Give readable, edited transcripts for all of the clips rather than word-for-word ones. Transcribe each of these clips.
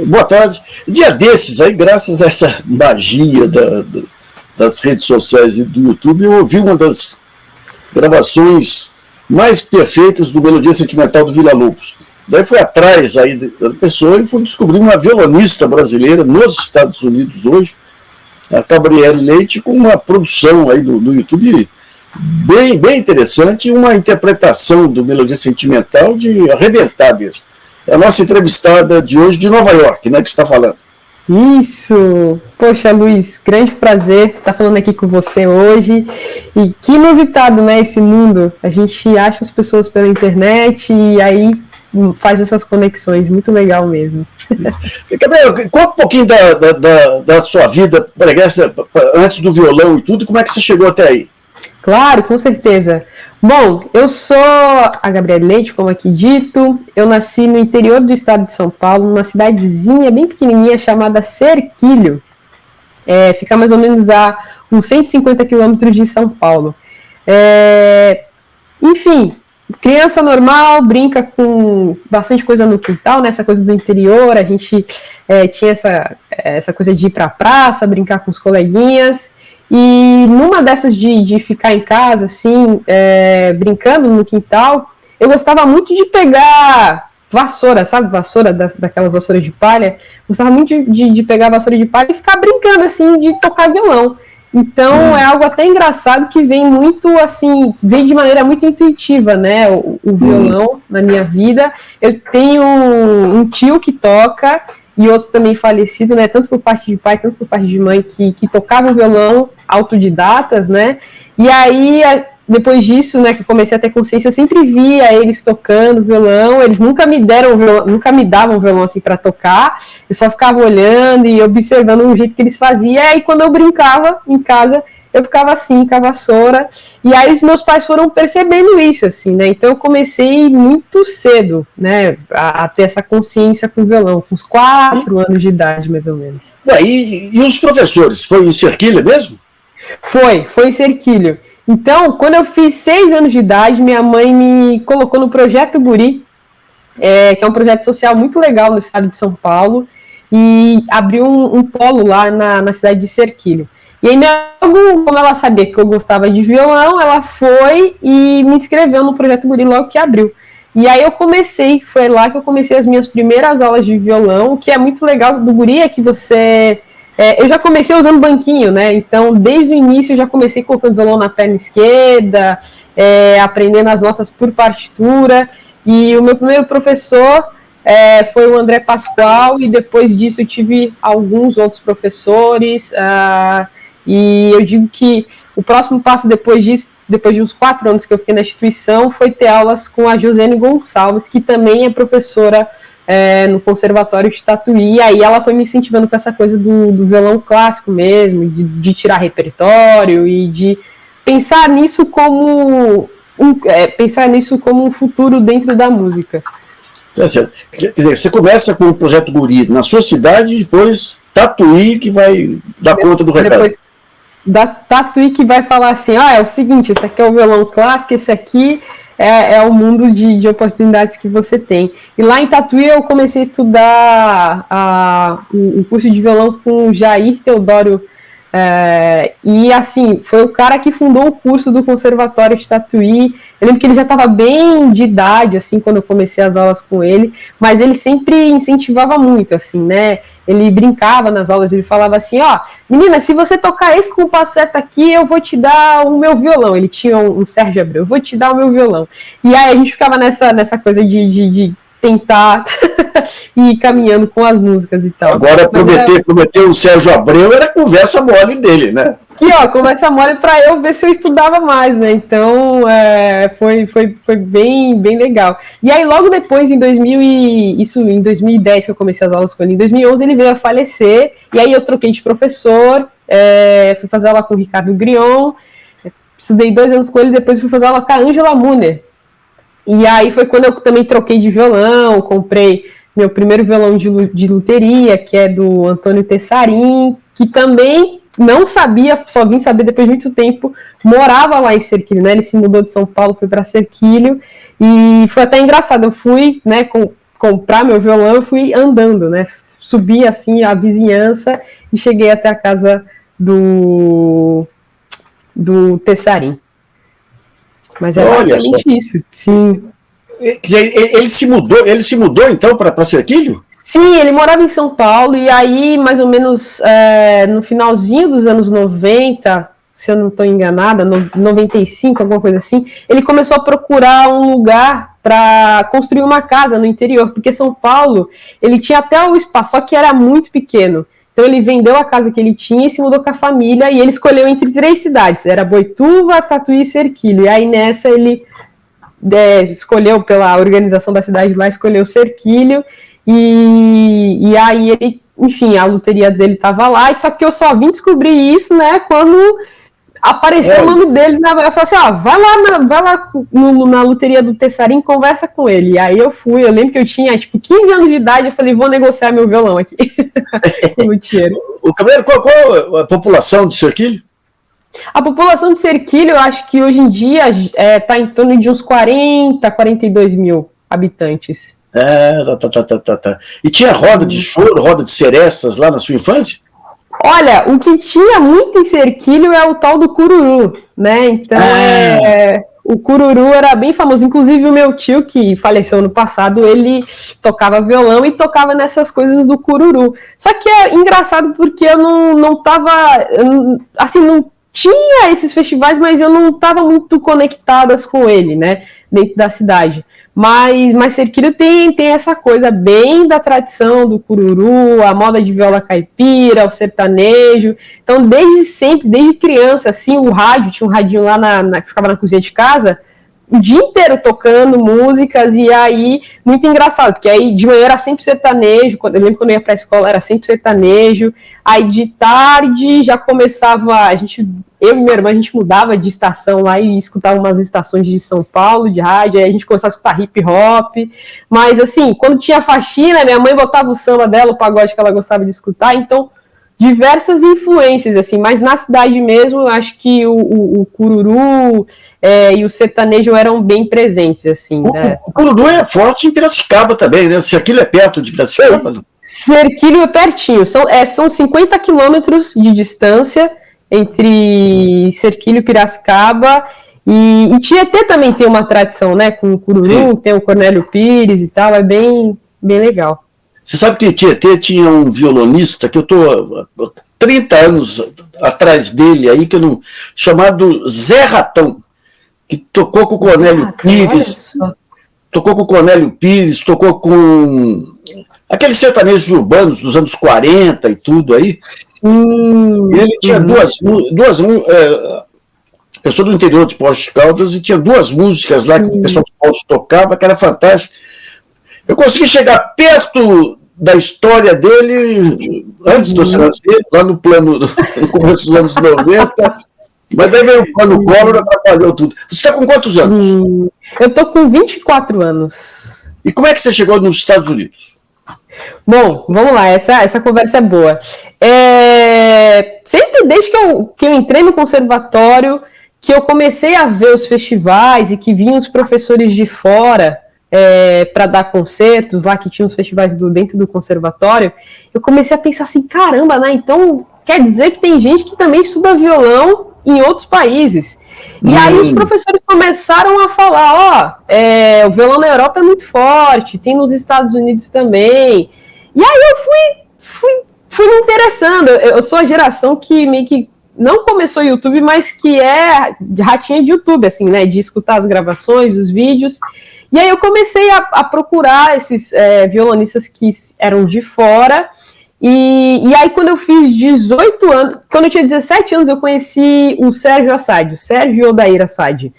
Boa tarde. Dia desses, aí, graças a essa magia das redes sociais e do YouTube, eu ouvi uma das gravações mais perfeitas do Melodia Sentimental do Villa-Lobos. Daí fui atrás aí da pessoa e fui descobrir uma violonista brasileira nos Estados Unidos hoje, a Gabriele Leite, com uma produção aí do YouTube bem interessante, uma interpretação do Melodia Sentimental de arrebentar mesmo. É a nossa entrevistada de hoje de Nova York, né, que está falando. Isso! Poxa, Luiz, grande prazer estar falando aqui com você hoje. E que inusitado, né, esse mundo. A gente acha as pessoas pela internet e aí faz essas conexões. Muito legal mesmo. Gabriel, conta um pouquinho da sua vida antes do violão e tudo, como é que você chegou até aí? Claro, com certeza. Bom, eu sou a Gabriele Leite, como aqui dito. Eu nasci no interior do estado de São Paulo, numa cidadezinha bem pequenininha chamada Serquilho. Fica mais ou menos a uns 150 quilômetros de São Paulo. Enfim, criança normal, brinca com bastante coisa no quintal, né? Essa coisa do interior. A gente tinha essa coisa de ir para a praça, brincar com os coleguinhas. E numa dessas de ficar em casa, assim, brincando no quintal, eu gostava muito de pegar vassoura, sabe? Vassoura, daquelas vassouras de palha. Gostava muito de pegar vassoura de palha e ficar brincando, assim, de tocar violão. Então, é algo até engraçado que vem muito, assim, vem de maneira muito intuitiva, né? O violão na minha vida. Eu tenho um tio que toca e outro também falecido, né? Tanto por parte de pai, tanto por parte de mãe, que tocavam violão, autodidatas, né? E aí, depois disso, né, que eu comecei a ter consciência, eu sempre via eles tocando violão. Eles nunca me davam violão assim para tocar. Eu só ficava olhando e observando o jeito que eles faziam. E aí, quando eu brincava em casa, eu ficava assim, com a vassoura. E aí os meus pais foram percebendo isso, assim, né? Então eu comecei muito cedo, né, a ter essa consciência com o violão, com uns 4 anos de idade, mais ou menos. E os professores? Foi em Serquilho mesmo? Foi em Serquilho. Então, quando eu fiz 6 anos de idade, minha mãe me colocou no Projeto Guri, que é um projeto social muito legal no estado de São Paulo, e abriu um polo lá na cidade de Serquilho. E aí, como ela sabia que eu gostava de violão, ela foi e me inscreveu no Projeto Guri logo que abriu. E aí foi lá que eu comecei as minhas primeiras aulas de violão. O que é muito legal do Guri é que eu já comecei usando banquinho, né? Então, desde o início, eu já comecei colocando violão na perna esquerda, aprendendo as notas por partitura. E o meu primeiro professor foi o André Pascoal, e depois disso eu tive alguns outros professores. E eu digo que o próximo passo depois de uns 4 anos que eu fiquei na instituição, foi ter aulas com a Josiane Gonçalves, que também é professora no Conservatório de Tatuí. E aí ela foi me incentivando com essa coisa do violão clássico mesmo, de tirar repertório e de pensar nisso como um futuro dentro da música. Quer dizer, você começa com o Projeto Guri na sua cidade e depois Tatuí que vai dar conta do recado. Depois da Tatuí que vai falar assim, é o seguinte, esse aqui é o violão clássico, esse aqui é o mundo de oportunidades que você tem. E lá em Tatuí eu comecei a estudar um curso de violão com o Jair Teodoro, e assim, foi o cara que fundou o curso do Conservatório de Tatuí. Eu lembro que ele já estava bem de idade, assim, quando eu comecei as aulas com ele, mas ele sempre incentivava muito, assim, né? Ele brincava nas aulas, ele falava assim, menina, se você tocar esse compasso certo aqui, eu vou te dar o meu violão. Ele tinha um Sérgio Abreu, eu vou te dar o meu violão. E aí a gente ficava nessa coisa de tentar ir caminhando com as músicas e tal. Agora, prometer o Sérgio Abreu era conversa mole dele, né? Conversa mole para eu ver se eu estudava mais, né? Então, foi bem legal. E aí, logo depois, em 2010 que eu comecei as aulas com ele, em 2011 ele veio a falecer, e aí eu troquei de professor, fui fazer aula com o Ricardo Grion, estudei 2 anos com ele, depois fui fazer aula com a Ângela Muner. E aí foi quando eu também troquei de violão, comprei meu primeiro violão de luteria, que é do Antônio Tessarim, que também não sabia, só vim saber depois de muito tempo, morava lá em Serquilho, né? Ele se mudou de São Paulo, foi para Serquilho, e foi até engraçado. Eu fui, né, comprar meu violão, eu fui andando, né? Subi, assim, a vizinhança e cheguei até a casa do Tessarim. Mas é basicamente isso, sim. Ele se mudou então para Serquilho? Sim, ele morava em São Paulo, e aí, mais ou menos, no finalzinho dos anos 90, se eu não estou enganada, 95, alguma coisa assim, ele começou a procurar um lugar para construir uma casa no interior, porque São Paulo, ele tinha até o espaço, só que era muito pequeno. Então ele vendeu a casa que ele tinha e se mudou com a família, e ele escolheu entre 3 cidades, era Boituva, Tatuí e Serquilho. E aí nessa ele escolheu, pela organização da cidade lá, escolheu Serquilho, e aí ele, enfim, a loteria dele estava lá, só que eu só vim descobrir isso, né, quando apareceu o nome dele, eu falei assim, vai lá na loteria do Tessarim, conversa com ele. E aí eu fui, eu lembro que eu tinha, 15 anos de idade, eu falei, vou negociar meu violão aqui. O Cabreiro, qual a população de Serquilho? A população de Serquilho, eu acho que hoje em dia está em torno de uns 42 mil habitantes. Tá. E tinha roda de choro, roda de serestas lá na sua infância? Olha, o que tinha muito em Serquilho é o tal do cururu, né? Então, o cururu era bem famoso. Inclusive, o meu tio, que faleceu no passado, ele tocava violão e tocava nessas coisas do cururu. Só que é engraçado porque eu não tava... Assim, não tinha esses festivais, mas eu não estava muito conectadas com ele, né? Dentro da cidade. Mas Serquilho tem essa coisa bem da tradição do cururu, a moda de viola caipira, o sertanejo. Então, desde sempre, desde criança, assim, o rádio, tinha um radinho lá que ficava na cozinha de casa, o dia inteiro tocando músicas, e aí, muito engraçado, porque aí de manhã era sempre sertanejo, eu lembro quando eu ia pra escola era sempre sertanejo, aí de tarde já começava, eu e minha irmã, a gente mudava de estação lá e escutava umas estações de São Paulo, de rádio, aí a gente começava a escutar hip hop, mas assim, quando tinha faxina, minha mãe botava o samba dela, o pagode que ela gostava de escutar, então diversas influências, assim, mas na cidade mesmo, eu acho que o cururu e o sertanejo eram bem presentes, assim. Né? O cururu é forte em Piracicaba também, né? Serquilho é perto de Piracicaba? Serquilho é pertinho, são 50 quilômetros de distância entre Serquilho e Piracicaba, e Tietê também tem uma tradição, né, com o cururu, sim. Tem o Cornélio Pires e tal, é bem legal. Você sabe que Tietê tinha um violonista que eu estou 30 anos atrás dele aí, chamado Zé Ratão, que tocou com o Cornélio Pires, tocou com aqueles sertanejos urbanos dos anos 40 e tudo aí. E ele tinha duas eu sou do interior de Poços de Caldas e tinha 2 músicas lá que o pessoal de Poços tocava, que era fantástico. Eu consegui chegar perto da história dele antes do nascer, lá no começo dos anos 90, mas daí veio o plano Collor e atrapalhou tudo. Você está com quantos anos? Eu estou com 24 anos. E como é que você chegou nos Estados Unidos? Bom, vamos lá, essa conversa é boa. Sempre desde que eu entrei no conservatório, que eu comecei a ver os festivais e que vinham os professores de fora para dar concertos lá, que tinha os festivais dentro do conservatório, eu comecei a pensar assim, caramba, né? Então quer dizer que tem gente que também estuda violão em outros países. E aí os professores começaram a falar, o violão na Europa é muito forte, tem nos Estados Unidos também. E aí eu fui me interessando. Eu sou a geração que meio que não começou o YouTube, mas que é ratinha de YouTube, assim, né? De escutar as gravações, os vídeos. E aí eu comecei a procurar esses violonistas que eram de fora. E aí quando eu fiz 18 anos, quando eu tinha 17 anos, eu conheci o Sérgio Assad, o Sérgio e Odair Assad.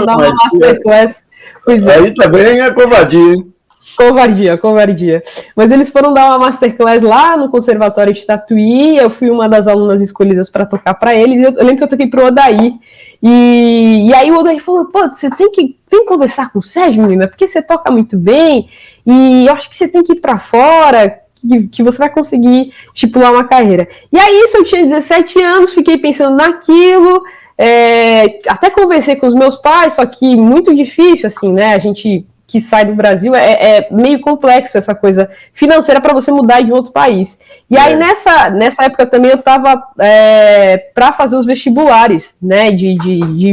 Dar uma masterclass. Aí também é covardia, hein? Covardia. Mas eles foram dar uma masterclass lá no Conservatório de Tatuí, eu fui uma das alunas escolhidas para tocar para eles, eu lembro que eu toquei pro Odair, e aí o Odair falou, pô, você tem que conversar com o Sérgio, menina, porque você toca muito bem, e eu acho que você tem que ir para fora, que você vai conseguir estipular uma carreira. E aí isso, eu tinha 17 anos, fiquei pensando naquilo, até conversei com os meus pais, só que muito difícil, assim, né, a gente que sai do Brasil, é meio complexo essa coisa financeira para você mudar de outro país. E aí, nessa época também, eu estava para fazer os vestibulares, né,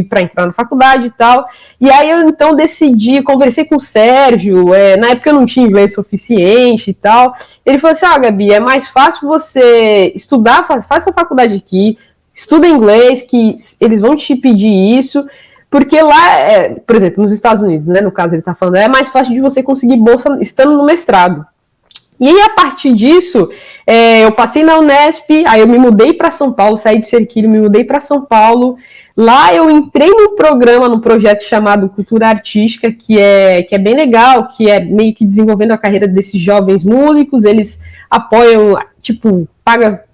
para entrar na faculdade e tal. E aí, eu então decidi, conversei com o Sérgio, na época eu não tinha inglês suficiente e tal. Ele falou assim, Gabi, é mais fácil você estudar, faz a faculdade aqui, estuda inglês, que eles vão te pedir isso. Porque lá, por exemplo, nos Estados Unidos, né, no caso ele está falando, é mais fácil de você conseguir bolsa estando no mestrado. E aí, a partir disso, eu passei na Unesp, aí eu me mudei para São Paulo, saí de Cerquilho, me mudei para São Paulo. Lá eu entrei num projeto chamado Cultura Artística, que é bem legal, que é meio que desenvolvendo a carreira desses jovens músicos. Eles apoiam, tipo, paga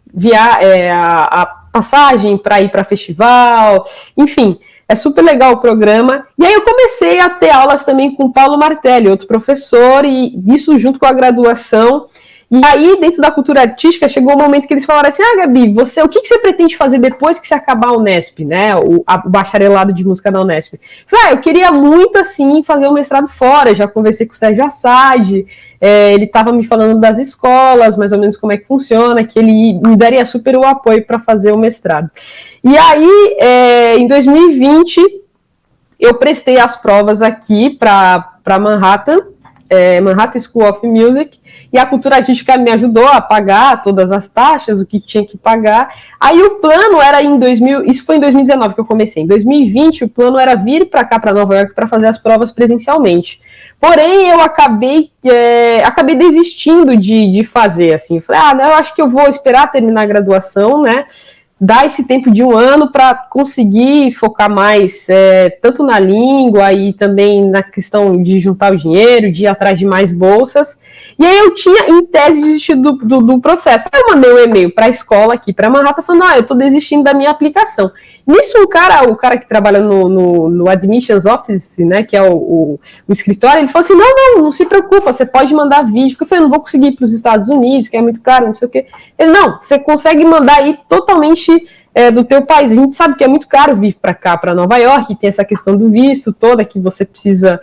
a passagem para ir para festival, enfim. É super legal o programa. E aí eu comecei a ter aulas também com o Paulo Martelli, outro professor, e isso junto com a graduação. E aí, dentro da cultura artística, chegou o momento que eles falaram assim, Gabi, o que você pretende fazer depois que você acabar a Unesp, né? O bacharelado de música da Unesp. Eu falei, eu queria muito, assim, fazer um mestrado fora. Já conversei com o Sérgio Assad, ele estava me falando das escolas, mais ou menos como é que funciona, que ele me daria super o apoio para fazer o mestrado. E aí, em 2020, eu prestei as provas aqui para Manhattan, Manhattan School of Music, e a cultura artística me ajudou a pagar todas as taxas, o que tinha que pagar. Aí o plano era isso foi em 2019 que eu comecei. Em 2020, o plano era vir para cá, para Nova York, para fazer as provas presencialmente. Porém, eu acabei desistindo de fazer, assim. Falei, eu acho que eu vou esperar terminar a graduação, né? Dar esse tempo de um ano para conseguir focar mais tanto na língua e também na questão de juntar o dinheiro, de ir atrás de mais bolsas. E aí eu tinha, em tese, desistido do processo. Aí eu mandei um e-mail para a escola aqui, para Manhattan, falando, eu estou desistindo da minha aplicação. Nisso, o cara que trabalha no Admissions Office, né, que é o escritório, ele falou assim, não se preocupa, você pode mandar vídeo, porque eu falei, não vou conseguir ir para os Estados Unidos, que é muito caro, não sei o quê. Ele, não, você consegue mandar aí totalmente do teu país. A gente sabe que é muito caro vir para cá, para Nova York, tem essa questão do visto toda, que você precisa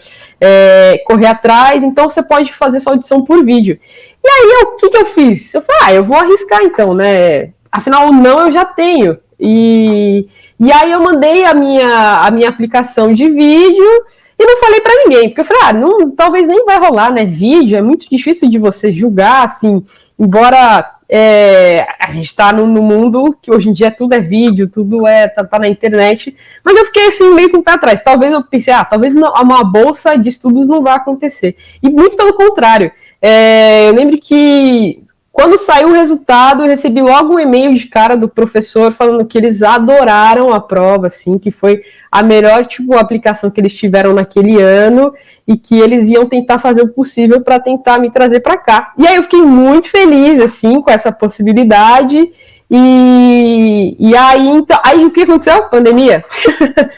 correr atrás, então você pode fazer sua audição por vídeo. E aí, o que eu fiz? Eu falei, eu vou arriscar então, né? Afinal, não eu já tenho. E aí eu mandei a minha aplicação de vídeo e não falei para ninguém, porque eu falei, talvez nem vai rolar, né? Vídeo é muito difícil de você julgar, assim, embora a gente está no mundo que hoje em dia tudo é vídeo, tudo tá na internet, mas eu fiquei assim meio com o pé atrás. Talvez eu pensei, talvez uma bolsa de estudos não vai acontecer. E muito pelo contrário. Eu lembro que quando saiu o resultado, eu recebi logo um e-mail de cara do professor falando que eles adoraram a prova, assim, que foi a melhor aplicação que eles tiveram naquele ano e que eles iam tentar fazer o possível para tentar me trazer para cá. E aí eu fiquei muito feliz, assim, com essa possibilidade. E aí o que aconteceu? Pandemia.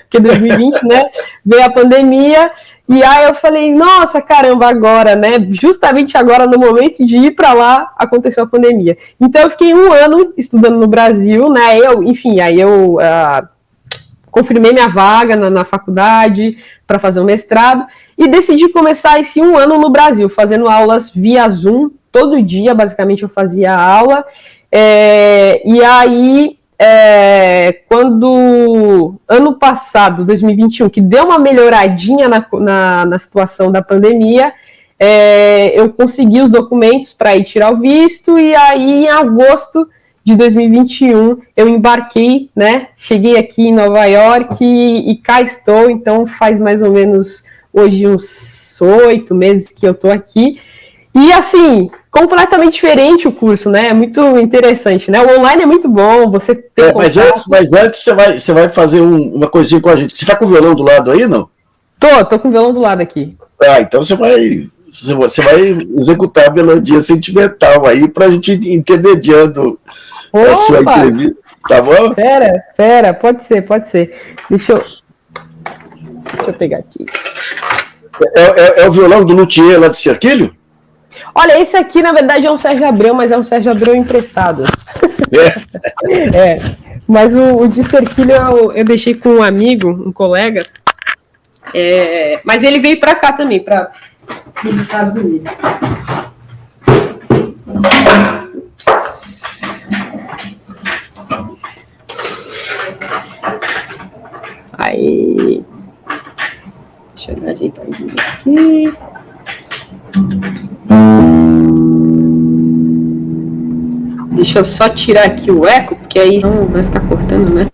Porque 2020, né, veio a pandemia. E aí eu falei, nossa, caramba, agora, né? Justamente agora, no momento de ir para lá, aconteceu a pandemia. Então eu fiquei 1 ano estudando no Brasil, né? Aí eu confirmei minha vaga na faculdade para fazer um mestrado e decidi começar esse 1 ano no Brasil, fazendo aulas via Zoom, todo dia, basicamente eu fazia aula. E aí, quando ano passado, 2021, que deu uma melhoradinha na situação da pandemia, eu consegui os documentos para ir tirar o visto, e aí em agosto de 2021 eu embarquei, né? Cheguei aqui em Nova York e cá estou, então faz mais ou menos hoje uns 8 meses que eu estou aqui. E assim, completamente diferente o curso, né? É muito interessante, né? O online é muito bom, você tem mas antes você vai fazer uma coisinha com a gente. Você está com o violão do lado aí, não? Tô com o violão do lado aqui. Então você vai executar a melodia sentimental aí para a gente ir intermediando a sua entrevista, tá bom? Pera, pode ser. Deixa eu pegar aqui. É o violão do luthier lá de Cerquilho? Olha, esse aqui, na verdade, é um Sérgio Abreu, mas é um Sérgio Abreu emprestado. Mas o de Cerquilho eu deixei com um amigo, um colega, Mas ele veio para cá também, para os Estados Unidos. Aí, deixa eu ajeitar aqui. Deixa eu só tirar aqui o eco, porque aí não vai ficar cortando, né?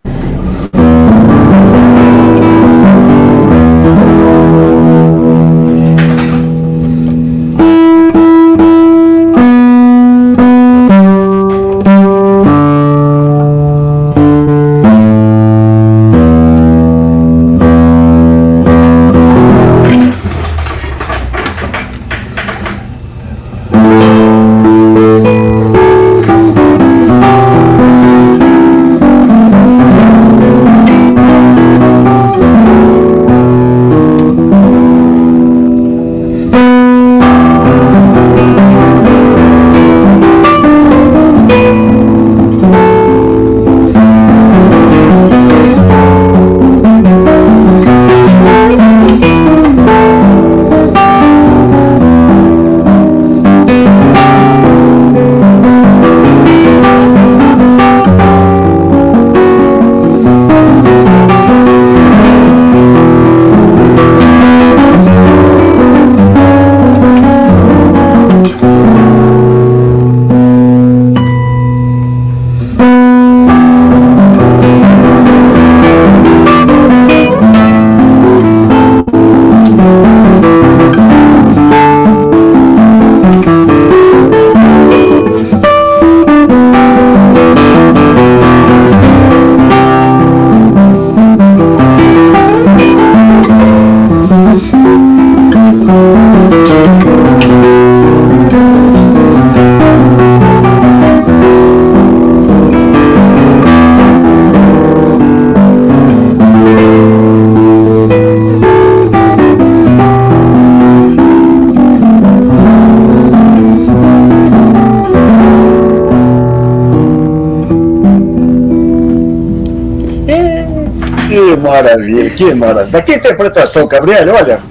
Maravilha, que maravilha. Que interpretação, Gabriela, olha.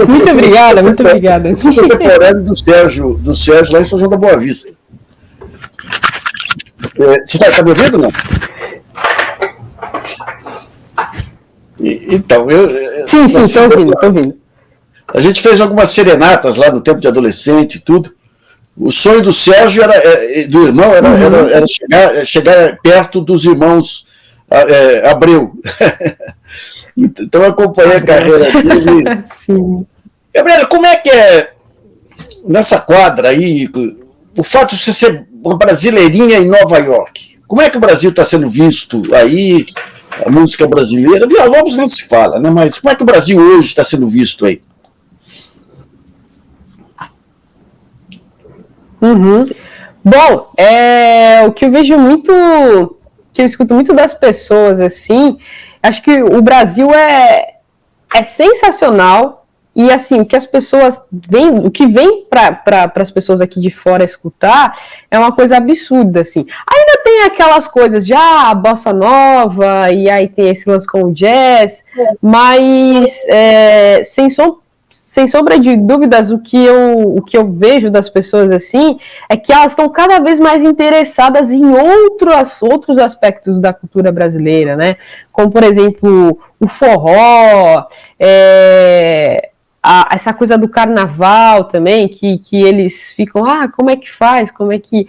Muito obrigada, muito obrigada. Contemporâneo do Sérgio lá em São João da Boa Vista. Você está me ouvindo, não? Então, Sim, estou ouvindo. A gente fez algumas serenatas lá no tempo de adolescente e tudo. O sonho do Sérgio do irmão era chegar perto dos irmãos Abreu. Então eu acompanhei a carreira dele. Sim. Gabriela, como é que é nessa quadra aí, o fato de você ser uma brasileirinha em Nova York? Como é que o Brasil está sendo visto aí, a música brasileira? Villa-Lobos nem se fala, né? Mas como é que o Brasil hoje está sendo visto aí? Uhum. Bom, o que eu vejo muito, que eu escuto muito das pessoas, assim, acho que o Brasil é sensacional e, assim, o que as pessoas vêm, o que vem para as pessoas aqui de fora escutar é uma coisa absurda, assim. Ainda tem aquelas coisas de, bossa nova, e aí tem esse lance com o jazz, mas sem sombra de dúvidas, o que eu vejo das pessoas assim é que elas estão cada vez mais interessadas em outros aspectos da cultura brasileira, né? Como, por exemplo, o forró, essa coisa do carnaval também, que eles ficam, como é que faz, como é que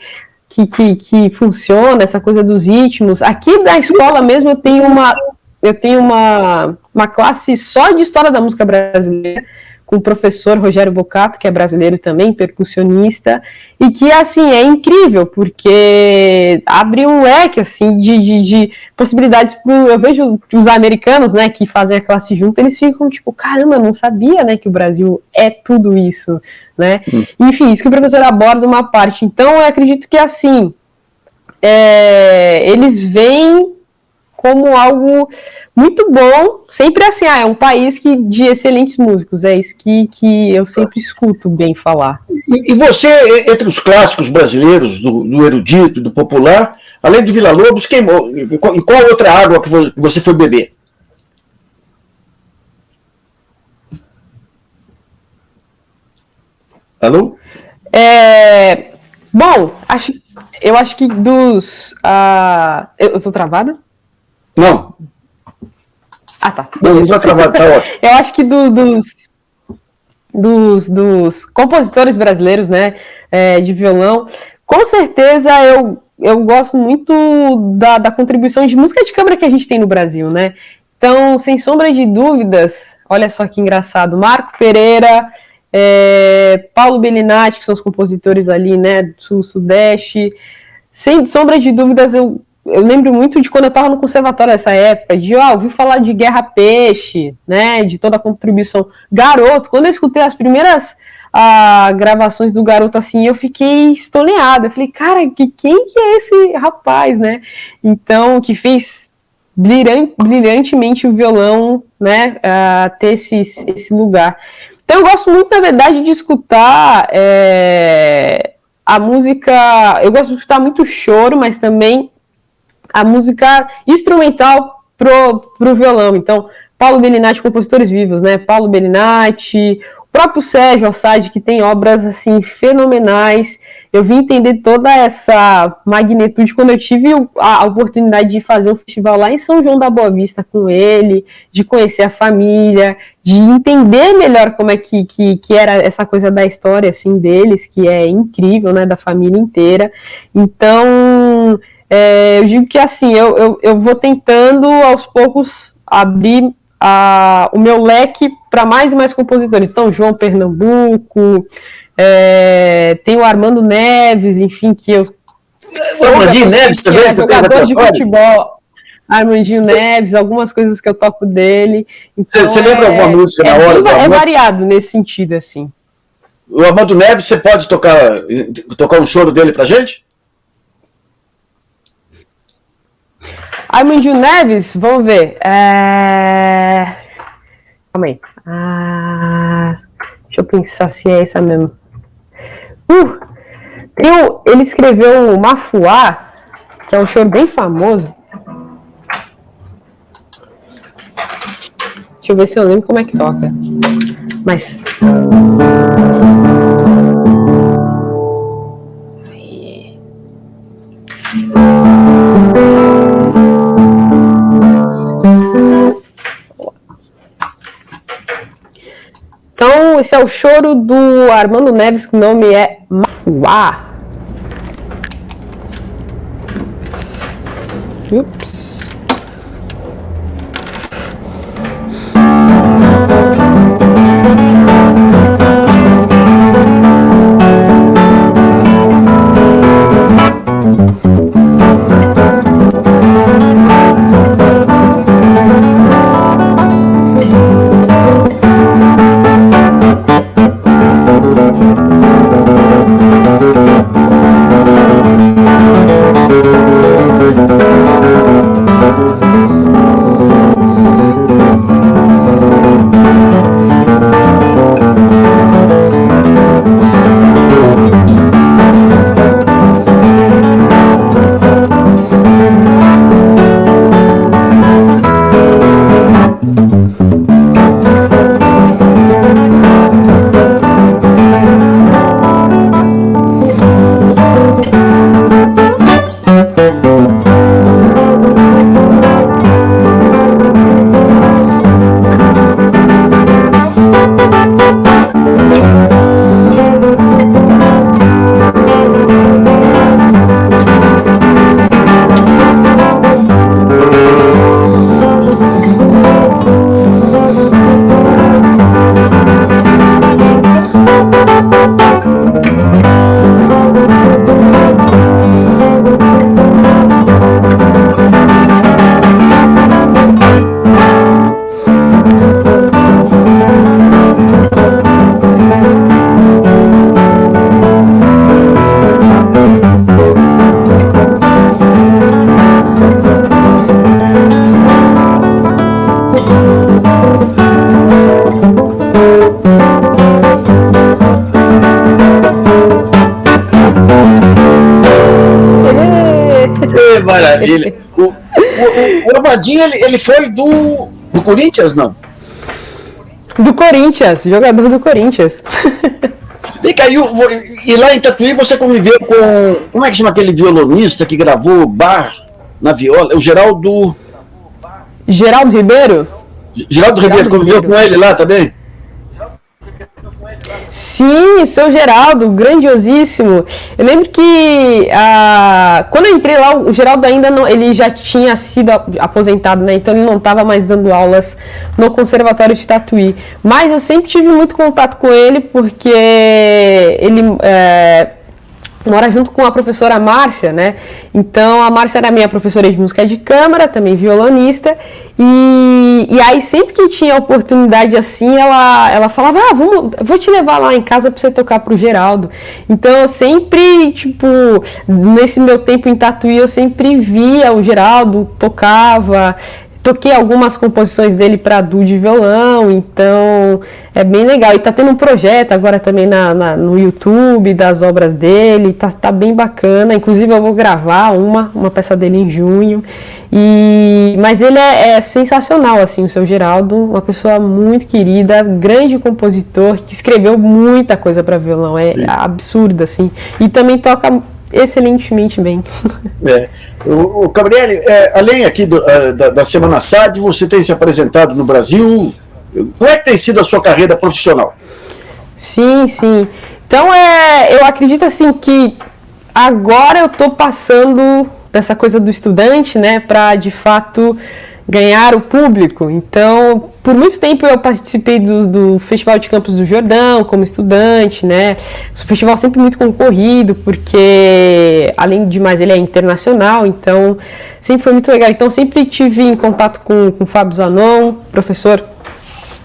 funciona essa coisa dos ritmos. Aqui da escola mesmo eu tenho uma classe só de história da música brasileira, com o professor Rogério Bocato, que é brasileiro também, percussionista, e que, assim, é incrível, porque abre um leque, assim, de possibilidades. Eu vejo os americanos, né, que fazem a classe junto, eles ficam tipo, caramba, não sabia, né, que o Brasil é tudo isso, né? Enfim, isso que o professor aborda uma parte. Então, eu acredito que, assim, eles veem como algo muito bom, sempre assim, é um país de excelentes músicos, é isso que eu sempre escuto bem falar. E você, entre os clássicos brasileiros, do erudito, do popular, além de Villa-Lobos, em qual outra água que você foi beber? Alô? Bom, eu acho que dos... eu tô travada? Não. Ah, tá. Não vai travada, tá ótimo. Eu acho que dos compositores brasileiros, né, de violão, com certeza eu gosto muito da contribuição de música de câmara que a gente tem no Brasil, né? Então, sem sombra de dúvidas, olha só que engraçado, Marco Pereira, Paulo Bellinati, que são os compositores ali, né, do Sul-Sudeste. Sem sombra de dúvidas, eu lembro muito de quando eu estava no conservatório nessa época, ouvi falar de Guerra Peixe, né, de toda a contribuição. Garoto, quando eu escutei as primeiras gravações do Garoto, assim, eu fiquei estoneada. Eu falei, cara, quem que é esse rapaz, né? Então, que fez brilhantemente o violão, né, ter esse lugar. Então eu gosto muito, na verdade, de escutar a música, eu gosto de escutar muito choro, mas também a música instrumental pro violão. Então, Paulo Bellinati, compositores vivos, né, Paulo Bellinati, o próprio Sérgio Assad, que tem obras, assim, fenomenais. Eu vim entender toda essa magnitude quando eu tive a oportunidade de fazer um festival lá em São João da Boa Vista com ele, de conhecer a família, de entender melhor como é que era essa coisa da história, assim, deles, que é incrível, né, da família inteira. Então, eu digo que, assim, eu vou tentando, aos poucos, abrir o meu leque para mais e mais compositores. Então, João Pernambuco, tem o Armando Neves, enfim, que eu O Armandinho Neves também, você tem jogador de futebol. Armandinho Neves, algumas coisas que eu toco dele. Então, você lembra alguma música na hora? É variado nesse sentido, assim. O Armando Neves, você pode tocar um choro dele pra gente? Armandinho Neves, vamos ver. Calma aí. Deixa eu pensar se é essa mesmo. Ele escreveu o Mafuá, que é um choro bem famoso. Deixa eu ver se eu lembro como é que toca. Mas... Então, esse é o choro do Armando Neves, que o nome é Mafuá. Ups. Maravilha. O Armandinho, ele foi do Corinthians, não? Do Corinthians, jogador do Corinthians. Vem cá, e lá em Tatuí você conviveu com, como é que chama aquele violonista que gravou Bar na viola? O Geraldo... Geraldo Ribeiro? Geraldo Ribeiro, conviveu com ele lá também? Sim, o seu Geraldo, grandiosíssimo. Eu lembro que quando eu entrei lá, o Geraldo ainda não, ele já tinha sido aposentado, né? Então ele não estava mais dando aulas no Conservatório de Tatuí. Mas eu sempre tive muito contato com ele porque ele mora junto com a professora Márcia, né? Então a Márcia era minha professora de música de câmara, também violonista, e aí sempre que tinha oportunidade assim, ela falava, vou te levar lá em casa para você tocar pro Geraldo. Então eu sempre, tipo, nesse meu tempo em Tatuí, eu sempre via o Geraldo, tocava. Toquei algumas composições dele para duo de violão, então é bem legal. E tá tendo um projeto agora também no YouTube das obras dele, tá bem bacana. Inclusive eu vou gravar uma peça dele em junho. Mas ele é sensacional, assim, o seu Geraldo, uma pessoa muito querida, grande compositor, que escreveu muita coisa para violão, absurdo, assim. E também toca excelentemente bem. O Gabriele, além aqui da Semana SAD, você tem se apresentado no Brasil. Como é que tem sido a sua carreira profissional? Sim. Então, eu acredito assim que agora eu estou passando dessa coisa do estudante, né, para de fato ganhar o público. Então, por muito tempo eu participei do Festival de Campos do Jordão como estudante, né? O festival sempre muito concorrido, porque, além de mais, ele é internacional, então sempre foi muito legal. Então, sempre tive em contato com o Fábio Zanon, professor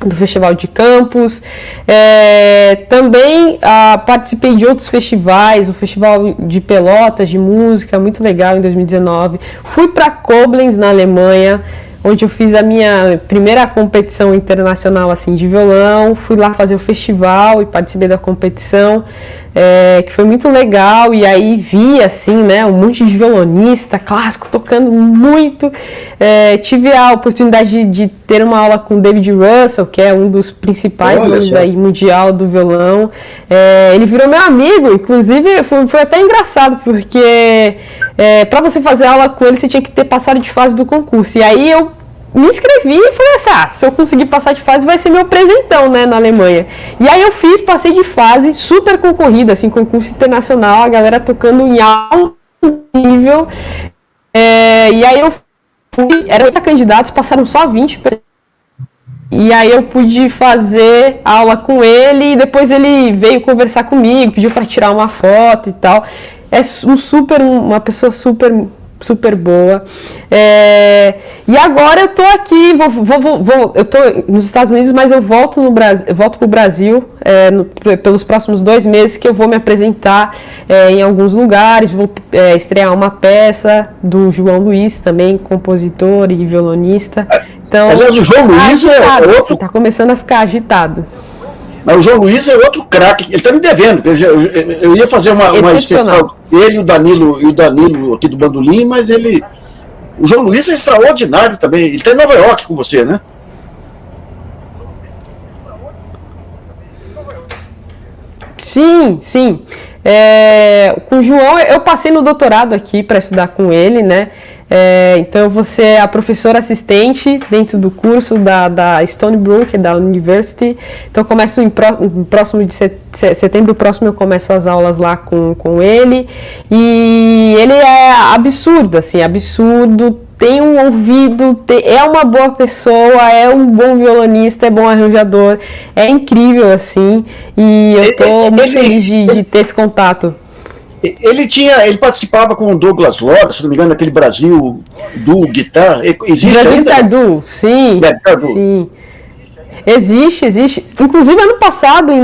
do Festival de Campos. Também participei de outros festivais, o Festival de Pelotas, de música, muito legal, em 2019. Fui para Koblenz, na Alemanha, onde eu fiz a minha primeira competição internacional assim, de violão. Fui lá fazer o festival e participei da competição, que foi muito legal. E aí vi assim, né, um monte de violonista clássico tocando muito. Tive a oportunidade de ter uma aula com David Russell, que é um dos principais nomes aí mundial do violão. Ele virou meu amigo, inclusive foi até engraçado, porque para você fazer aula com ele, você tinha que ter passado de fase do concurso. E aí eu me inscrevi e falei assim, se eu conseguir passar de fase, vai ser meu presentão, né, na Alemanha. E aí eu passei de fase, super concorrida, assim, concurso internacional, a galera tocando em alto nível. E aí eu fui, eram 80 candidatos, passaram só 20. E aí eu pude fazer aula com ele, e depois ele veio conversar comigo, pediu para tirar uma foto e tal. É uma pessoa super boa. E agora eu tô aqui, eu tô nos Estados Unidos, mas eu volto pro Brasil pelos próximos 2 meses, que eu vou me apresentar em alguns lugares, vou estrear uma peça do João Luiz, também compositor e violonista. Então, aliás, o João Luiz agitado, assim, tá começando a ficar agitado. Mas o João Luiz é outro craque, ele está me devendo. Eu ia fazer uma especial dele, o Danilo aqui do Bandolim, mas o João Luiz é extraordinário também. Ele está em Nova York com você, né? Sim. Com o João, eu passei no doutorado aqui para estudar com ele, né? Então eu vou ser a professora assistente dentro do curso da Stony Brook, da University. Então eu começo próximo de setembro próximo, eu começo as aulas lá com ele. E ele é absurdo, tem um ouvido, é uma boa pessoa, é um bom violonista, é bom arranjador, é incrível, assim, e eu tô muito feliz de ter esse contato. Ele participava com o Douglas Lora, se não me engano, naquele Brasil Duo Guitar. Existe Brasil ainda? Guitar Duo, sim. Sim. Existe. Inclusive, ano passado, em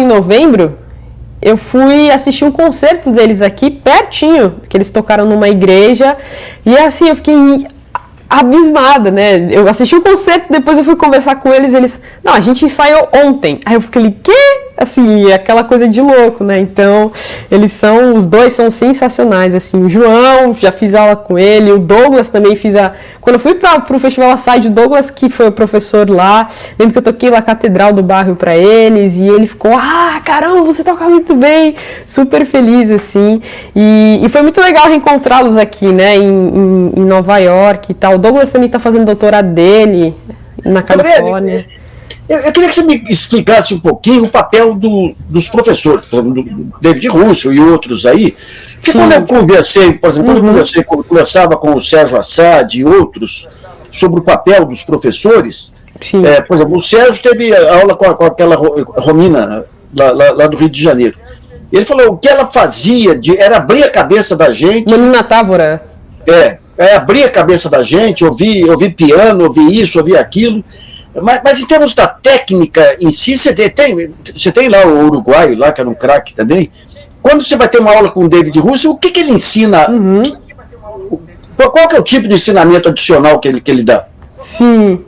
novembro, eu fui assistir um concerto deles aqui, pertinho, que eles tocaram numa igreja, e assim, eu fiquei abismada, né? Eu assisti o concerto, depois eu fui conversar com eles, não, a gente ensaiou ontem. Aí eu falei, quê? assim, aquela coisa de louco, né? Então, os dois são sensacionais, assim. O João, já fiz aula com ele, o Douglas também quando eu fui pro Festival Aside, o Douglas, que foi o professor lá, lembro que eu toquei lá a Catedral do Bairro para eles, e ele ficou, caramba, você toca muito bem, super feliz, assim, e foi muito legal reencontrá-los aqui, né, em Nova York e tal. O Douglas também está fazendo o doutorado dele na Califórnia. Eu queria que você me explicasse um pouquinho o papel dos professores, por exemplo, do David Russell e outros aí, porque quando eu conversei, por exemplo, quando eu conversava com o Sérgio Assad e outros sobre o papel dos professores, por exemplo, o Sérgio teve aula com aquela Romina, lá do Rio de Janeiro. Ele falou o que ela fazia era abrir a cabeça da gente. Menina Távora. Abrir a cabeça da gente, ouvir piano, ouvir isso, ouvir aquilo. Mas em termos da técnica em si, você tem lá o uruguaio, lá, que era um craque também. Quando você vai ter uma aula com o David Russell, o que ele ensina? Qual que é o tipo de ensinamento adicional que ele dá? Sim.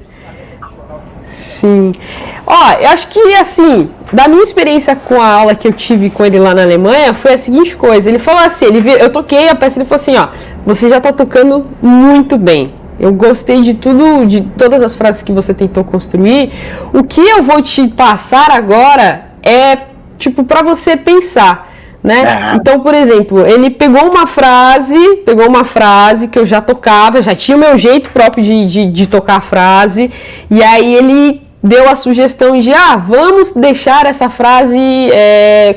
Eu acho que, assim, da minha experiência com a aula que eu tive com ele lá na Alemanha, foi a seguinte coisa. Ele falou assim, eu toquei a peça e ele falou assim, você já está tocando muito bem. Eu gostei de todas as frases que você tentou construir. O que eu vou te passar agora é, para você pensar, né? Então, por exemplo, ele pegou uma frase que eu já tocava, já tinha o meu jeito próprio de tocar a frase, e aí ele deu a sugestão de, vamos deixar essa frase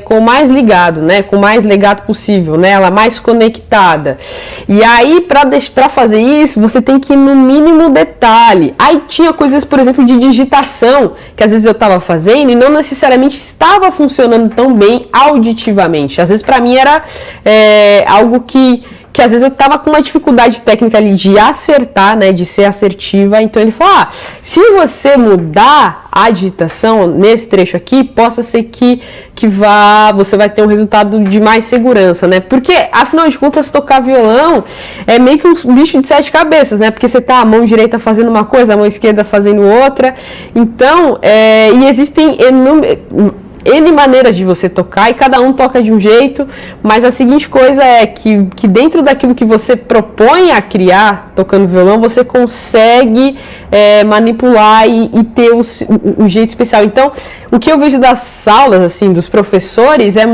com mais ligado, né? Com mais legado possível, né? Ela mais conectada. E aí, para fazer isso, você tem que ir no mínimo detalhe. Aí tinha coisas, por exemplo, de digitação, que às vezes eu estava fazendo e não necessariamente estava funcionando tão bem auditivamente. Às vezes, para mim, era algo que às vezes eu estava com uma dificuldade técnica ali de acertar, né, de ser assertiva. Então ele falou, se você mudar a digitação nesse trecho aqui, possa ser que você vai ter um resultado de mais segurança, né? Porque, afinal de contas, tocar violão é meio que um bicho de 7 cabeças, né? Porque você tá a mão direita fazendo uma coisa, a mão esquerda fazendo outra. Então, e existem N maneiras de você tocar e cada um toca de um jeito, mas a seguinte coisa é que dentro daquilo que você propõe a criar tocando violão, você consegue manipular e ter o jeito especial. Então, o que eu vejo das aulas, assim, dos professores, é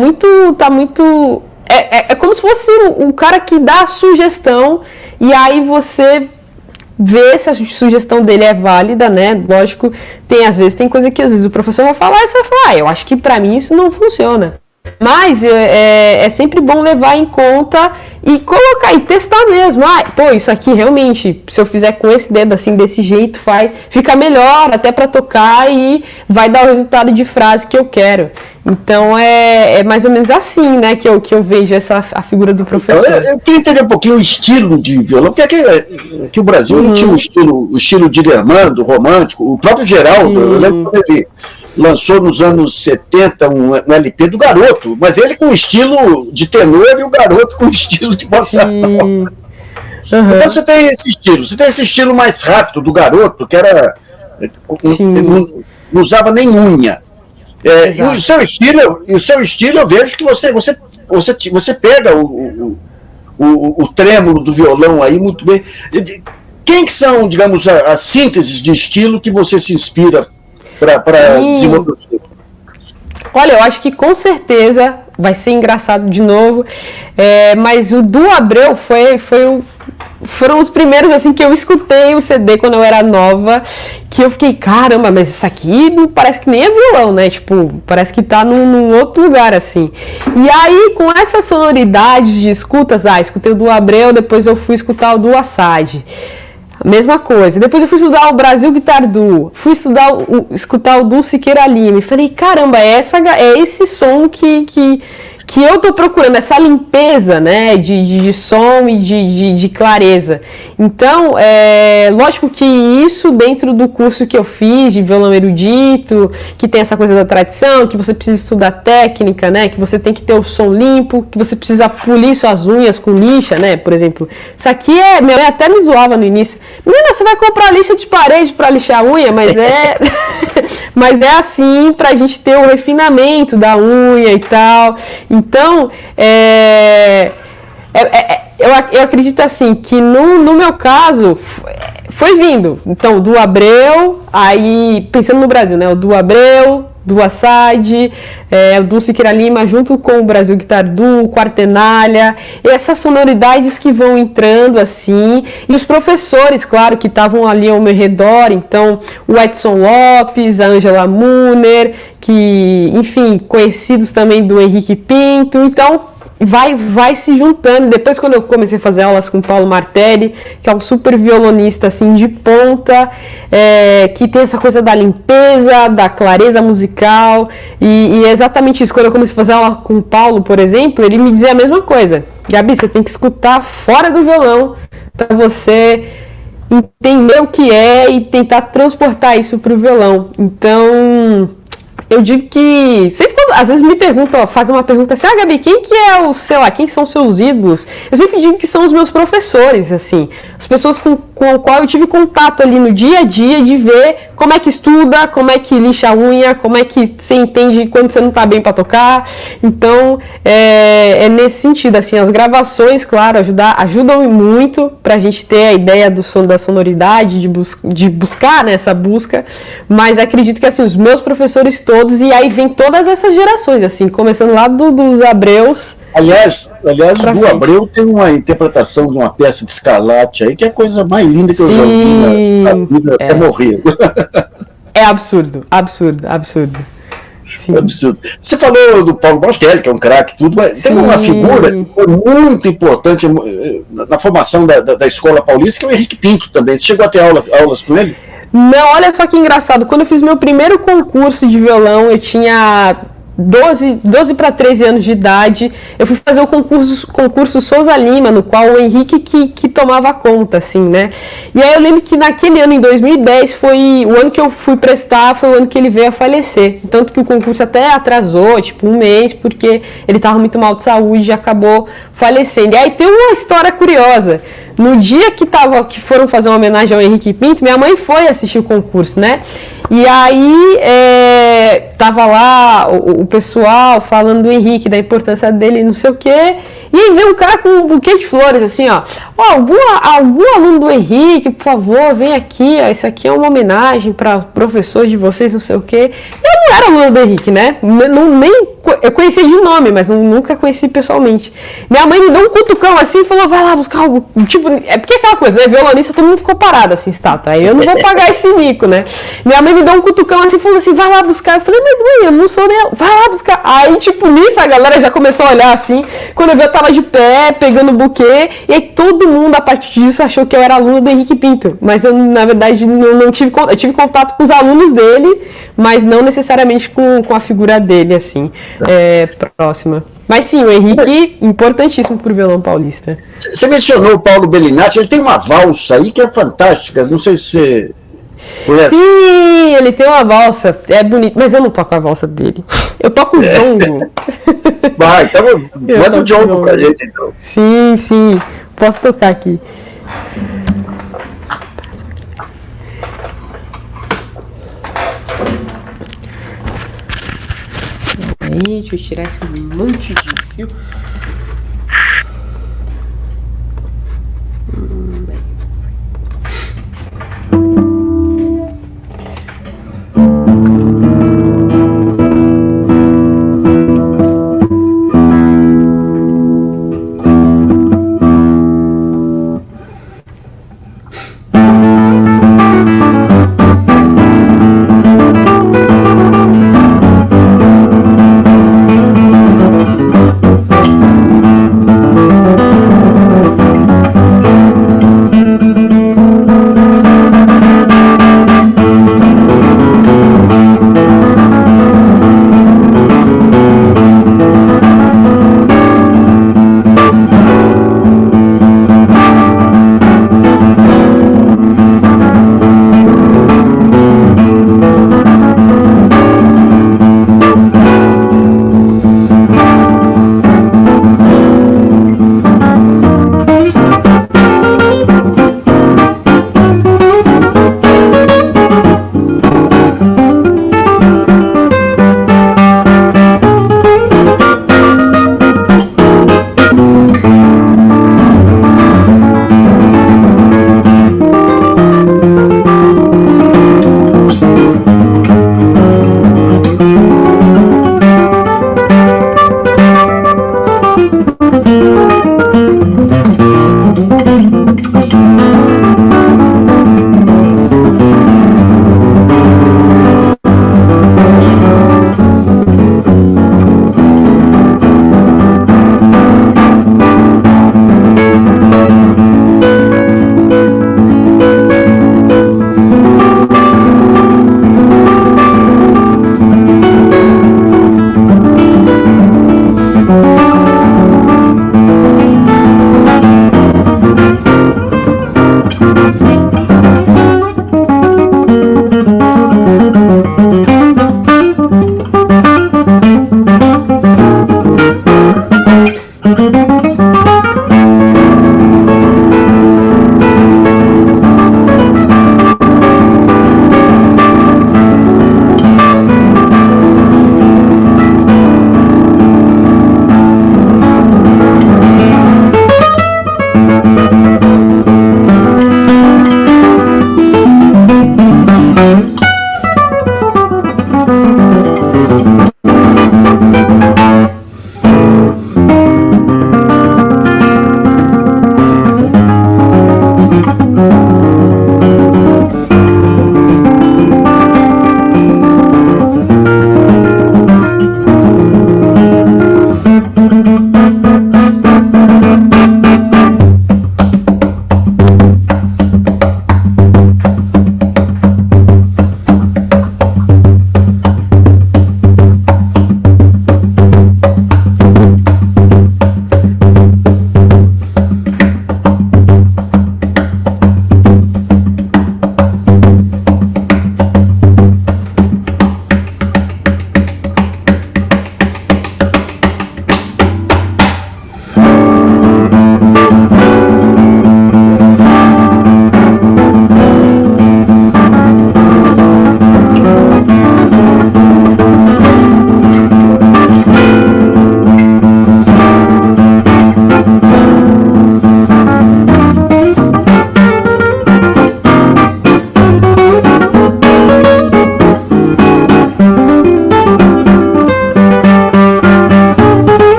como se fosse o cara que dá a sugestão e aí você ver se a sugestão dele é válida, né? Lógico, às vezes tem coisa que às vezes o professor vai falar e você vai falar, eu acho que pra mim isso não funciona. Mas é sempre bom levar em conta e colocar e testar mesmo. Isso aqui realmente, se eu fizer com esse dedo assim, desse jeito, fica melhor até para tocar e vai dar o resultado de frase que eu quero. Então é mais ou menos assim, né, que eu vejo a figura do professor. Eu queria entender um pouquinho o estilo de violão, porque aqui o Brasil não tinha o estilo de Guilhermando, romântico, o próprio Geraldo, eu lembro quando ele lançou nos anos 70 um LP do Garoto, mas ele com estilo de tenor e o Garoto com estilo de bossa nova. Então você tem esse estilo mais rápido do Garoto, que era não usava nem unha. E o seu estilo eu vejo que você pega o trêmulo do violão aí muito bem. Quem que são, digamos, as sínteses de estilo que você se inspira para desenvolver? Olha, eu acho que com certeza vai ser engraçado de novo, mas o Du Abreu foram os primeiros assim que eu escutei o CD quando eu era nova, que eu fiquei, caramba, mas isso aqui não parece que nem é violão, né? Tipo, parece que tá num outro lugar, assim. E aí, com essa sonoridade de escutas, escutei o Du Abreu, depois eu fui escutar o Du Assad. Mesma coisa. Depois eu fui estudar o Brasil Guitar Duo, fui escutar o Du Siqueira Lima e falei, caramba, é esse som que eu tô procurando, essa limpeza, né, de som e de clareza. Então, lógico que isso dentro do curso que eu fiz de violão erudito, que tem essa coisa da tradição, que você precisa estudar técnica, né, que você tem que ter o som limpo, que você precisa polir suas unhas com lixa, né, por exemplo. Isso aqui minha mãe até me zoava no início. Menina, você vai comprar lixa de parede para lixar a unha, mas mas é assim pra gente ter o refinamento da unha e tal. Então, eu acredito assim, que no meu caso, foi vindo. Então, do Abreu, aí, pensando no Brasil, né? O do Abreu, do Assad, do Siqueira Lima, junto com o Brasil Guitar Duo, Quartenalha, essas sonoridades que vão entrando assim, e os professores, claro, que estavam ali ao meu redor, então o Edson Lopes, a Ângela Muner, que, enfim, conhecidos também do Henrique Pinto, então vai se juntando. Depois, quando eu comecei a fazer aulas com o Paulo Martelli, que é um super violonista assim de ponta, que tem essa coisa da limpeza, da clareza musical, e é exatamente isso. Quando eu comecei a fazer aula com o Paulo, por exemplo, ele me dizia a mesma coisa: Gabi, você tem que escutar fora do violão para você entender o que é e tentar transportar isso para o violão. Então, eu digo que, sempre quando, às vezes me perguntam, fazem uma pergunta assim: Gabi, quem que é o, sei lá, quem são seus ídolos? Eu sempre digo que são os meus professores, assim, as pessoas com as quais eu tive contato ali no dia a dia, de ver como é que estuda, como é que lixa a unha, como é que você entende quando você não tá bem para tocar. Então, é nesse sentido, assim, as gravações, claro, ajudam muito pra gente ter a ideia do som, da sonoridade, de buscar, né, essa busca, mas acredito que, assim, os meus professores todos, e aí vem todas essas gerações, assim, começando lá dos Abreus. Aliás, do Abreu tem uma interpretação de uma peça de Scarlatti aí, que é a coisa mais linda que eu já vi na vida, até morrer. É absurdo. Sim. Absurdo. Você falou do Paulo Martelli, que é um craque, tudo, mas tem uma figura que foi muito importante na formação da escola paulista, que é o Henrique Pinto também. Você chegou a ter aulas com ele? Não, olha só que engraçado. Quando eu fiz meu primeiro concurso de violão, eu tinha 12 para 13 anos de idade. Eu fui fazer o concurso Souza Lima, no qual o Henrique que tomava conta, assim, né? E aí eu lembro que naquele ano, em 2010, foi o ano que eu fui prestar, foi o ano que ele veio a falecer. Tanto que o concurso até atrasou, tipo, um mês, porque ele estava muito mal de saúde e acabou falecendo. E aí tem uma história curiosa. No dia que foram fazer uma homenagem ao Henrique Pinto, minha mãe foi assistir o concurso, né? E aí tava lá o pessoal falando do Henrique, da importância dele, não sei o quê. E aí veio um cara com um buquê de flores, assim, ó. Algum aluno do Henrique, por favor, vem aqui, ó. Isso aqui é uma homenagem para o professor de vocês, não sei o quê. Eu não era aluno do Henrique, né? Eu conhecia de nome, mas nunca conheci pessoalmente. Minha mãe me deu um cutucão assim e falou: vai lá buscar algo. Tipo, é porque aquela coisa, né? Violonista, todo mundo ficou parado assim, estátua. Aí eu não vou pagar esse mico, né? Minha mãe me deu um cutucão assim e falou assim: vai lá buscar. Eu falei: mas mãe, eu não sou nem. Vai lá buscar. Aí, tipo, nisso a galera já começou a olhar assim. Quando eu vi, eu tava de pé, pegando o buquê. E aí todo mundo, a partir disso, achou que eu era aluno do Henrique Pinto. Mas eu, na verdade, não tive. Eu tive contato com os alunos dele, mas não necessariamente com a figura dele, assim, próxima. Mas sim, o Henrique, importantíssimo pro violão paulista. Você mencionou o Paulo Bellinati, ele tem uma valsa aí que é fantástica, não sei se você conhece. Sim, ele tem uma valsa, é bonito, mas eu não toco a valsa dele. Eu toco o jongo. Vai, então manda o jongo pra gente, então. Sim, posso tocar aqui. Aí, deixa eu tirar esse monte de fio.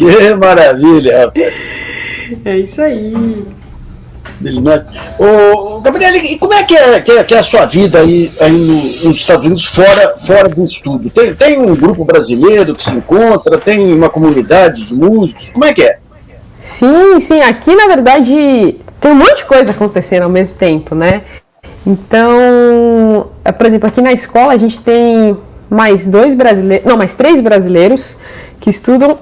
Que maravilha, rapaz. É isso aí. Ô, Gabriel, e como é que é a sua vida aí nos Estados Unidos, fora do estudo? Tem um grupo brasileiro que se encontra? Tem uma comunidade de músicos? Como é que é? Sim, sim. Aqui, na verdade, tem um monte de coisa acontecendo ao mesmo tempo, né? Então, por exemplo, aqui na escola a gente tem mais três brasileiros que estudam.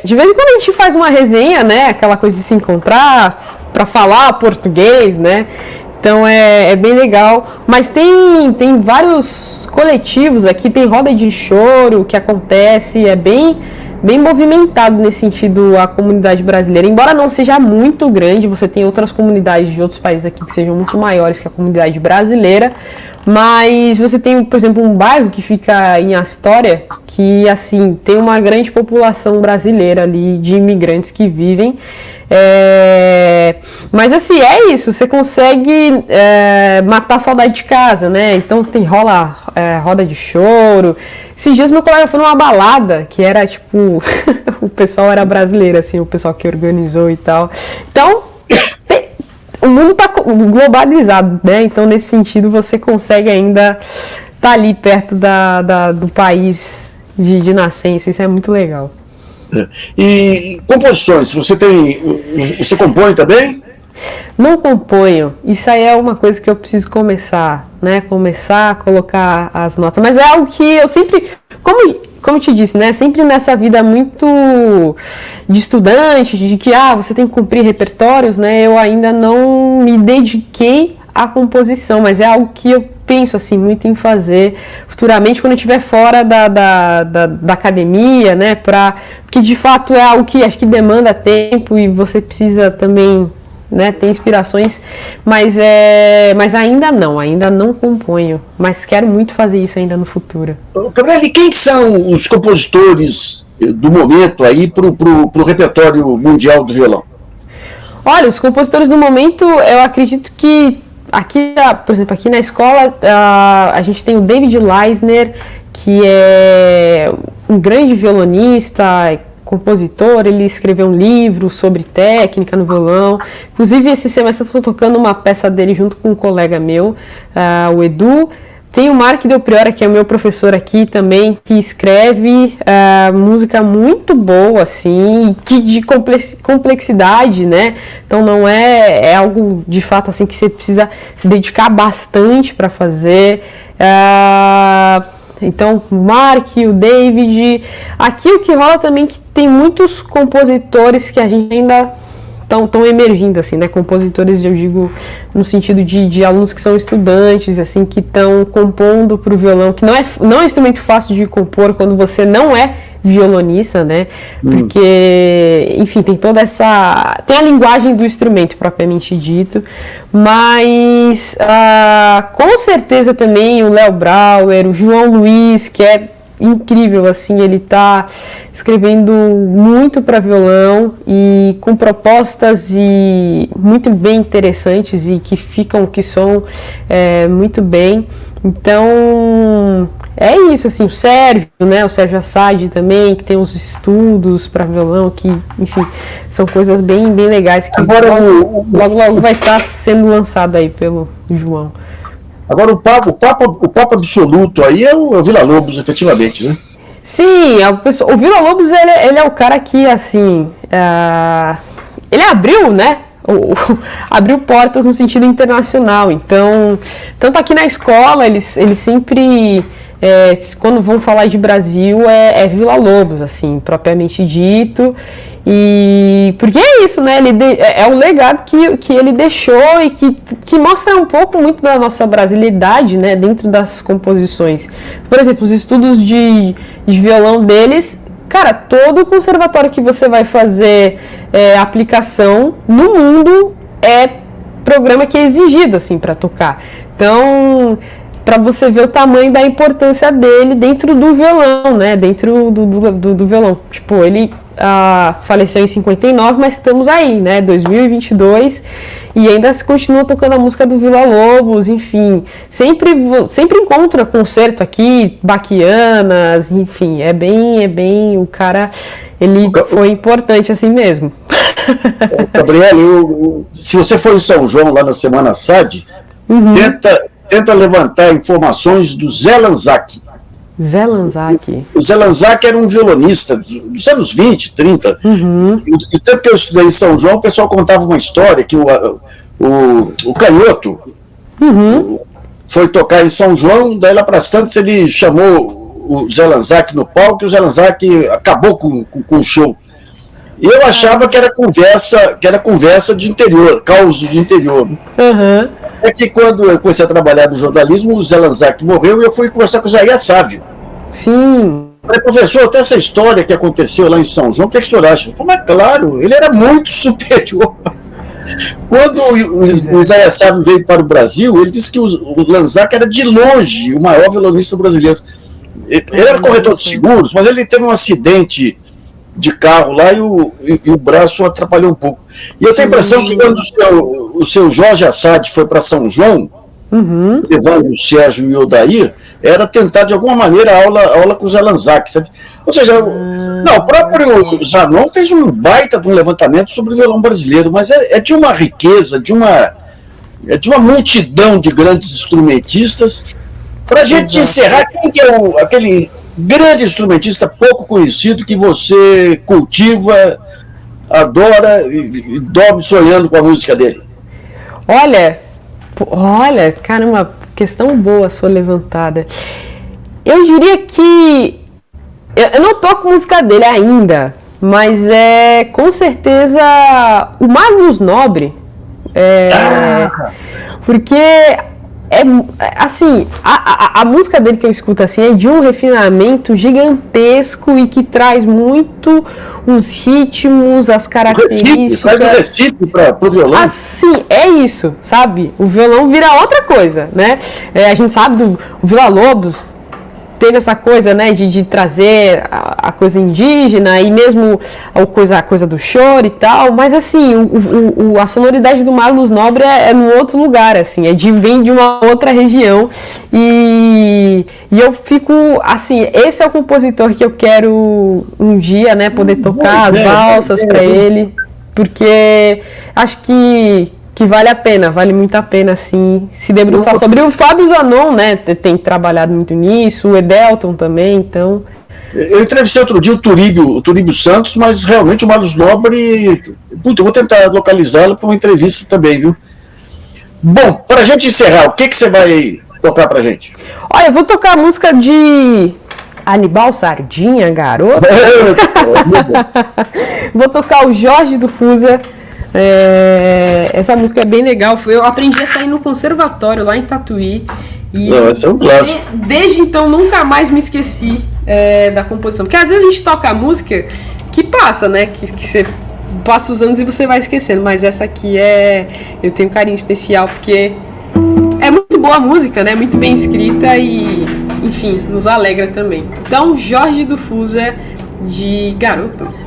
De vez em quando a gente faz uma resenha, né? Aquela coisa de se encontrar para falar português, né? Então é bem legal. Mas tem vários coletivos aqui, tem roda de choro que acontece, é bem movimentado nesse sentido a comunidade brasileira. Embora não seja muito grande, você tem outras comunidades de outros países aqui que sejam muito maiores que a comunidade brasileira, mas você tem, por exemplo, um bairro que fica em Astoria, que assim tem uma grande população brasileira ali, de imigrantes que vivem. Mas assim, é isso, você consegue matar a saudade de casa, né? Então rola roda de choro. Esses dias meu colega foi numa balada que era tipo, o pessoal era brasileiro, assim, o pessoal que organizou e tal. Então, o mundo tá globalizado, né? Então, nesse sentido, você consegue ainda estar ali perto do país de nascença, isso é muito legal. E composições, você compõe também? Não componho, isso aí é uma coisa que eu preciso começar, né? Começar a colocar as notas, mas é algo que eu sempre, como eu te disse, né? Sempre nessa vida muito de estudante, de que você tem que cumprir repertórios, né? Eu ainda não me dediquei à composição, mas é algo que eu penso assim muito em fazer futuramente quando eu estiver fora da academia, né? Porque de fato é algo que acho que demanda tempo e você precisa também, né, ter inspirações, mas ainda não componho, mas quero muito fazer isso ainda no futuro. Gabriel, e quem são os compositores do momento aí pro repertório mundial do violão? Olha, os compositores do momento, eu acredito que aqui, por exemplo, aqui na escola a gente tem o David Leisner, que é um grande violonista, compositor. Ele escreveu um livro sobre técnica no violão. Inclusive, esse semestre eu estou tocando uma peça dele junto com um colega meu, o Edu. Tem o Mark Del Priora, que é o meu professor aqui também, que escreve música muito boa, assim, de complexidade, né? Então não é algo, de fato, assim, que você precisa se dedicar bastante para fazer. Então, o Mark, o David. Aqui o que rola também é que tem muitos compositores que a gente ainda estão emergindo, assim, né? Compositores, eu digo, no sentido de alunos que são estudantes, assim, que estão compondo para o violão, que não é um instrumento fácil de compor quando você não é violonista, né? Porque, enfim, tem toda essa... Tem a linguagem do instrumento, propriamente dito, mas com certeza também o Léo Brauer, o João Luiz, que é incrível, assim, ele tá escrevendo muito para violão e com propostas muito bem interessantes e que soam muito bem. Então, é isso, assim, o Sérgio Assad também, que tem uns estudos para violão, que, enfim, são coisas bem, bem legais, que agora logo vai estar sendo lançado aí pelo João. Agora, o papo absoluto aí é o Villa Lobos, efetivamente, né? Sim, o Villa Lobos, ele é o cara que, assim, ele abriu, né? Abriu portas no sentido internacional. Então, tanto aqui na escola, eles sempre, quando vão falar de Brasil, é Villa Lobos, assim, propriamente dito. E porque é isso, né? É o legado que ele deixou e que mostra um pouco muito da nossa brasilidade, né? Dentro das composições. Por exemplo, os estudos de violão deles, cara, todo conservatório que você vai fazer aplicação no mundo é programa que é exigido, assim, para tocar. Então, para você ver o tamanho da importância dele dentro do violão, né? Dentro do violão. Tipo, ele faleceu em 59, mas estamos aí, né, 2022, e ainda se continua tocando a música do Villa-Lobos, enfim, sempre encontra concerto aqui, baquianas, enfim, é bem, o cara, ele foi importante assim mesmo. Gabriel, se você for em São João, lá na Semana SAD, tenta levantar informações do Zé Lanzac. Zé Lanzac. O Zé Lanzac era um violonista dos anos 20, 30. E o tempo que eu estudei em São João, o pessoal contava uma história que o Canhoto foi tocar em São João, daí lá para as tantas ele chamou o Zé Lanzac no palco e o Zé Lanzac acabou com o show. E eu achava que era conversa de interior, caos de interior. É que quando eu comecei a trabalhar no jornalismo, o Zé Lanzac morreu e eu fui conversar com o Isaías Sávio. Sim. Falei, professor, até essa história que aconteceu lá em São João, o que é que o senhor acha? Eu falei, mas claro, ele era muito superior. Quando o Isaías Sávio veio para o Brasil, ele disse que o Lanzac era de longe o maior violonista brasileiro. Ele era corretor de seguros, mas ele teve um acidente de carro lá e o braço atrapalhou um pouco. E eu tenho a impressão que quando o seu Jorge Assad foi para São João, levando o Sérgio e o Odair, era tentar de alguma maneira a aula com o Zé Lanzac, sabe? Ou seja, o próprio Zanon fez um baita de um levantamento sobre o violão brasileiro, mas é de uma riqueza, de uma multidão de grandes instrumentistas. Para a gente encerrar, quem que é aquele grande instrumentista pouco conhecido que você cultiva, adora e dorme sonhando com a música dele? Olha, caramba, questão boa sua levantada. Eu diria que eu não toco música dele ainda, mas é com certeza o Magnus Nobre, porque assim, a música dele que eu escuto assim é de um refinamento gigantesco e que traz muito os ritmos, as características. Traz o recife para o violão. Assim, é isso, sabe? O violão vira outra coisa, né? A gente sabe do Villa-Lobos teve essa coisa, né, de trazer a coisa indígena e mesmo a coisa do choro e tal, mas assim, a sonoridade do Magnus Nobre é num outro lugar, assim, vem de uma outra região e eu fico, assim, esse é o compositor que eu quero um dia, né, poder tocar as valsas para ele, porque acho que vale muito a pena, assim, se debruçar sobre. O Fábio Zanon, né, tem trabalhado muito nisso, o Edelton também, então... Eu entrevistei outro dia o Turíbio Santos, mas realmente o Magnus Nobre, eu vou tentar localizá-lo para uma entrevista também, viu? Bom, para a gente encerrar, o que você vai tocar para a gente? Olha, eu vou tocar a música de Anibal Sardinha, garoto. Vou tocar o Jorge do Fusa. Essa música é bem legal. Eu aprendi a sair no conservatório lá em Tatuí. E esse é um clássico. Desde então nunca mais me esqueci da composição. Porque às vezes a gente toca a música que passa, né? Que você passa os anos e você vai esquecendo. Mas essa aqui eu tenho um carinho especial porque é muito boa a música, né? Muito bem escrita e, enfim, nos alegra também. Então, Jorge do Fusa de Garoto.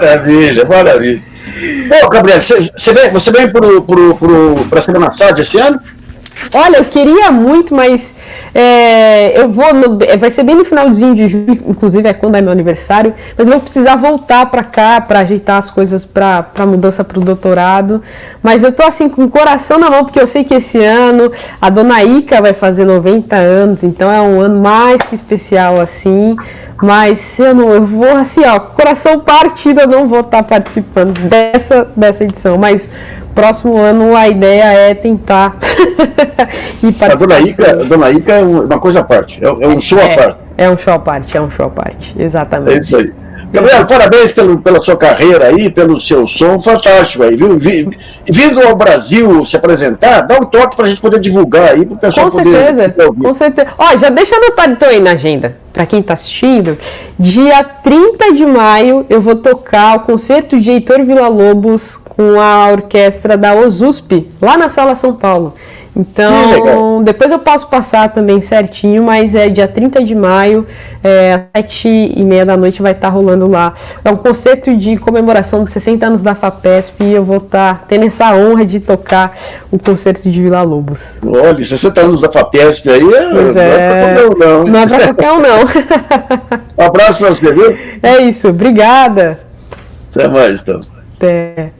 Maravilha, maravilha. Bom, Gabriel, você vem para a Semana Sade esse ano? Olha, eu queria muito, mas eu vou. Vai ser bem no finalzinho de julho, inclusive é quando é meu aniversário, mas eu vou precisar voltar para cá para ajeitar as coisas para mudança para o doutorado. Mas eu tô assim com o coração na mão, porque eu sei que esse ano a dona Ica vai fazer 90 anos, então é um ano mais que especial assim. Mas eu vou assim, ó, coração partido, eu não vou estar participando dessa edição, mas próximo ano a ideia é tentar ir participar. A Dona Ica é uma coisa à parte, é um show à parte. É um show à parte, exatamente. É isso aí. Gabriel, parabéns pela sua carreira aí, pelo seu som fantástico aí, viu? Vindo ao Brasil se apresentar, dá um toque para a gente poder divulgar aí, para o pessoal poder... Com certeza. Ó, já deixa anotado então aí na agenda, para quem está assistindo, dia 30 de maio eu vou tocar o concerto de Heitor Villa-Lobos com a orquestra da OSUSP, lá na Sala São Paulo. Então, depois eu posso passar também certinho, mas é dia 30 de maio, às 7h30 da noite vai estar rolando lá. É um concerto de comemoração dos 60 anos da FAPESP e eu vou estar tendo essa honra de tocar o concerto de Villa-Lobos. Olha, 60 anos da FAPESP aí não é pra qualquer um não. Não é pra qualquer um não. Um abraço pra você, viu? É isso, obrigada. Até mais, então. Até.